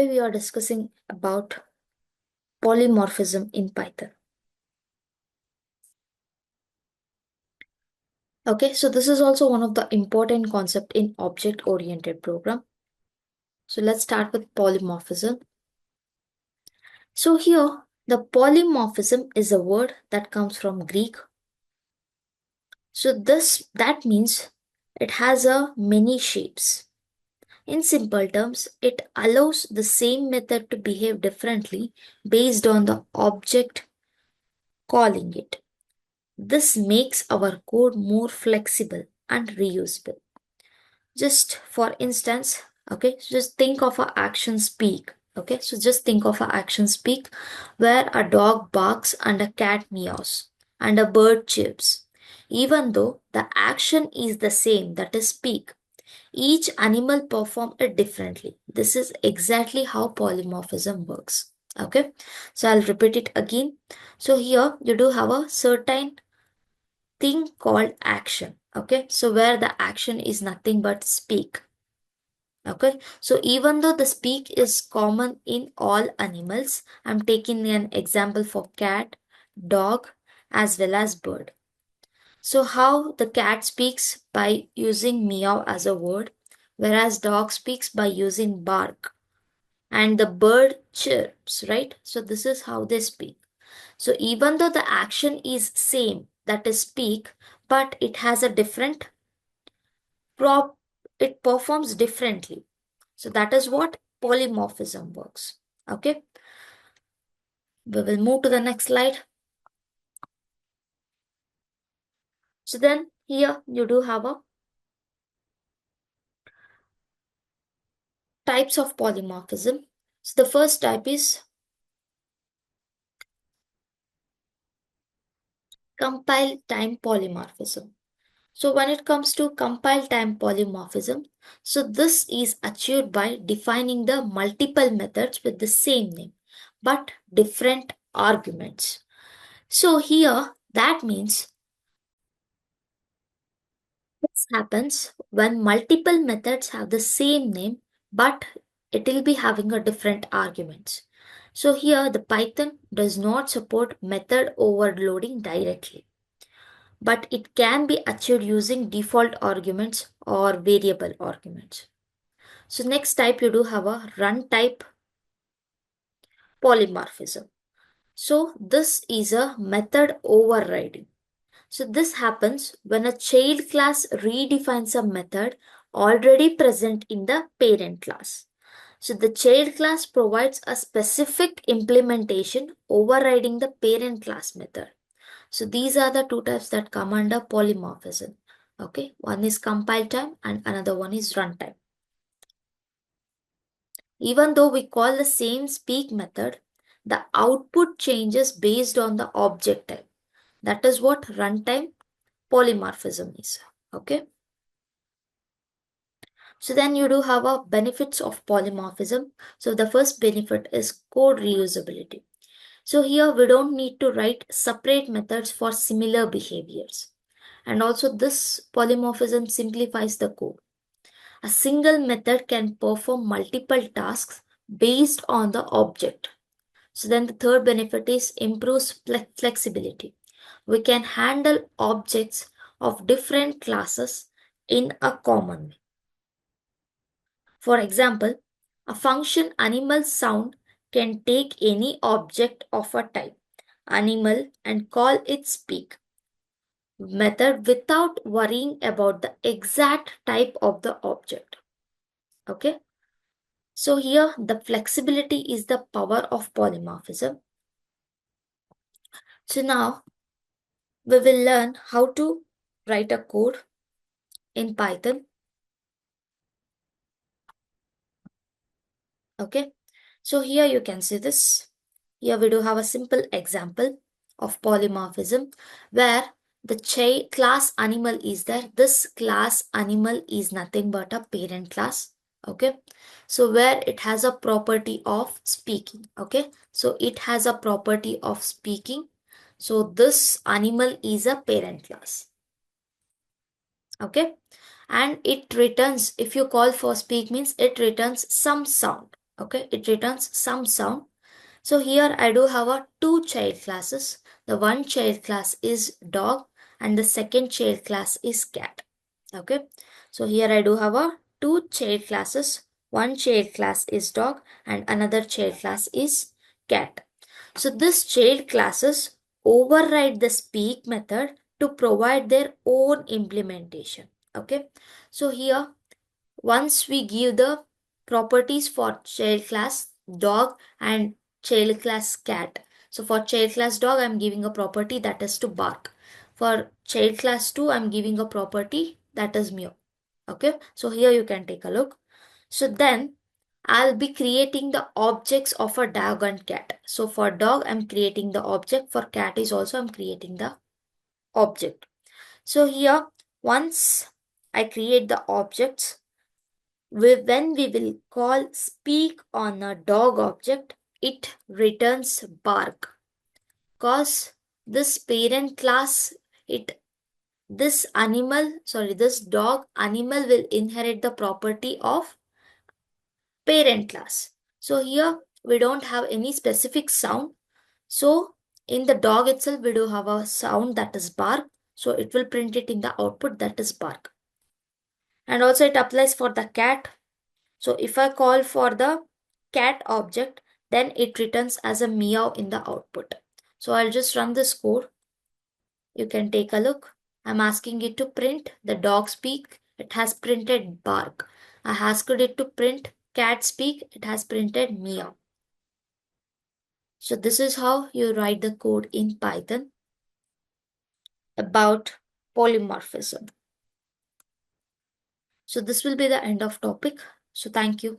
Today we are discussing about polymorphism in Python. Okay, so this is also one of the important concept in object-oriented program. So let's start with polymorphism. So here, the polymorphism is a word that comes from Greek. So that means it has many shapes. In simple terms, it allows the same method to behave differently based on the object calling it. This makes our code more flexible and reusable. Just for instance, okay, just think of an action speak. Okay, so just think of an action speak where a dog barks and a cat meows and a bird chirps. Even though the action is the same, that is speak, each animal perform it differently. This is exactly how polymorphism works. Okay, so I'll repeat it again. So here you do have a certain thing called action. Okay, so where the action is nothing but speak. Okay, so even though the speak is common in all animals, I'm taking an example for cat, dog, as well as bird. So how the cat speaks by using meow as a word, whereas dog speaks by using bark, and the bird chirps, right? So this is how they speak. So even though the action is same, that is speak, but it has a different it performs differently. So that is what polymorphism works. Okay. We will move to the next slide. So then here you do have a types of polymorphism. So the first type is compile time polymorphism. So when it comes to compile time polymorphism, so this is achieved by defining the multiple methods with the same name, but different arguments. So here that means this happens when multiple methods have the same name, but it will be having a different arguments. So here the Python does not support method overloading directly, but it can be achieved using default arguments or variable arguments. So next type you do have a run type polymorphism. So this is a method overriding. So this happens when a child class redefines a method already present in the parent class. So the child class provides a specific implementation overriding the parent class method. So these are the two types that come under polymorphism. Okay, one is compile time and another one is runtime. Even though we call the same speak method, the output changes based on the object type. That is what runtime polymorphism is. Okay. So then you do have a benefits of polymorphism. So the first benefit is code reusability. So here we don't need to write separate methods for similar behaviors. And also this polymorphism simplifies the code. A single method can perform multiple tasks based on the object. So then the third benefit is improves flexibility. We can handle objects of different classes in a common way. For example, a function animal sound can take any object of a type animal and call it speak method without worrying about the exact type of the object. Okay. So here the flexibility is the power of polymorphism. So now we will learn how to write a code in Python. Okay. So here you can see this. Here we do have a simple example of polymorphism where the class animal is there. This class animal is nothing but a parent class. Okay. So where it has a property of speaking. Okay. So it has a property of speaking. So this animal is a parent class. Okay. And it returns, if you call for speak means it returns some sound. Okay, it returns some sound. So here I do have a two child classes. The one child class is dog and the second child class is cat. Okay, so here I do have a two child classes. One child class is dog and another child class is cat. So this child classes override the speak method to provide their own implementation. Okay, so here once we give the properties for child class dog and child class cat. So for child class dog, I'm giving a property that is to bark. For child class 2, I'm giving a property that is meow. Okay, so here you can take a look. So then I'll be creating the objects of a dog and cat. So for dog, I'm creating the object. For cat is also I'm creating the object. So here, once I create the objects, when we will call speak on a dog object, it returns bark. Cause this parent class, this dog animal will inherit the property of parent class. So here we don't have any specific sound. So in the dog itself, we do have a sound that is bark. So it will print it in the output that is bark. And also it applies for the cat. So if I call for the cat object, then it returns as a meow in the output. So I'll just run this code. You can take a look. I'm asking it to print the dog speak. It has printed bark. I asked it to print cat speak. It has printed meow. So this is how you write the code in Python about polymorphism. So this will be the end of topic. So thank you.